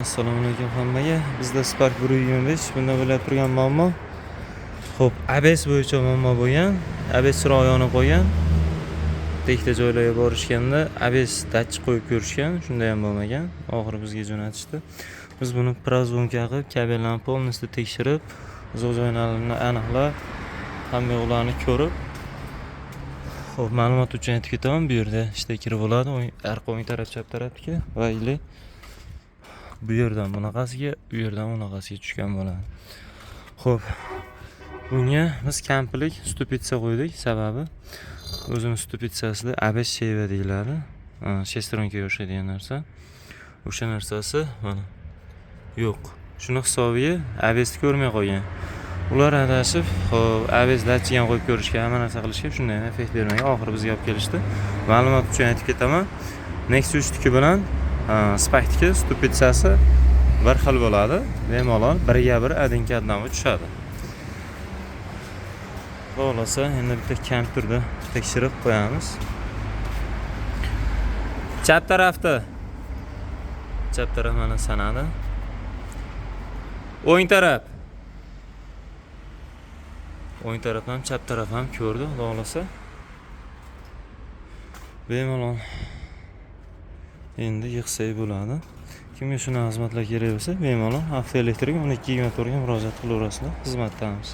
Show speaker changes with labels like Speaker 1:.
Speaker 1: Assalomu alaykum hammaga. Bizda Spark 125 bunda bo'lib turgan muammo. Xo'p, ABS bo'yicha muammo bo'lgan. ABS chiroq yonib qolgan. Tekta joylarga borishganda ABS datchik qo'yib ko'rishgan, shunda ham bo'lmagan. Oxiri bizga jo'natishdi. Biz buni prozvonka qilib, kabellarni polностью tekshirib, uzoq joylarini aniqlab, hamma yo'qlarni ko'rib, xo'p, ma'lumot uchun aytib ketaman, bu yerda ishda kirib bo'ladi. Arqa o'ng taraf, chap tarafga va ili bu yerdan bunaqasiga, bu yerdan bunaqasiga tushgan bo'ladi. Xo'p, bunga biz kamplik stupitsa qo'ydik. Sababi o'zini stupitsasida ABS sheva deyiladi. Shestronkaga o'xshaydigan narsa. O'sha narsasi mana yo'q. Shuni hisobiga ABS ni ko'rmay qolgan. Ular adashib, xo'p, ABS datchik ham qo'yib ko'rishga, hamma narsa qilishga shunday ham effekt bermagan. Oxiri bizga olib kelishdi. Ma'lumot uchun aytib ketaman. Nexus 3 bilan Spark'niki stupitsasi bir xil bo'ladi. Bemalol biriga bir adin-kaddan tushadi. Bo'lsa, endi bitta kompyuterda tekshirib qo'yamiz. Chap tarafda. Chap taraf mana sanadi. O'ng taraf. O'ng taraf ham, chap taraf ham ko'rdi, bo'lsa. Bemalol endi yig'sak bo'ladi. Kimga shuna xizmatlar kerak bo'lsa, bemalol Avtoelektrik 1224 ga murojaat qilaverasizlar. Xizmatdamiz.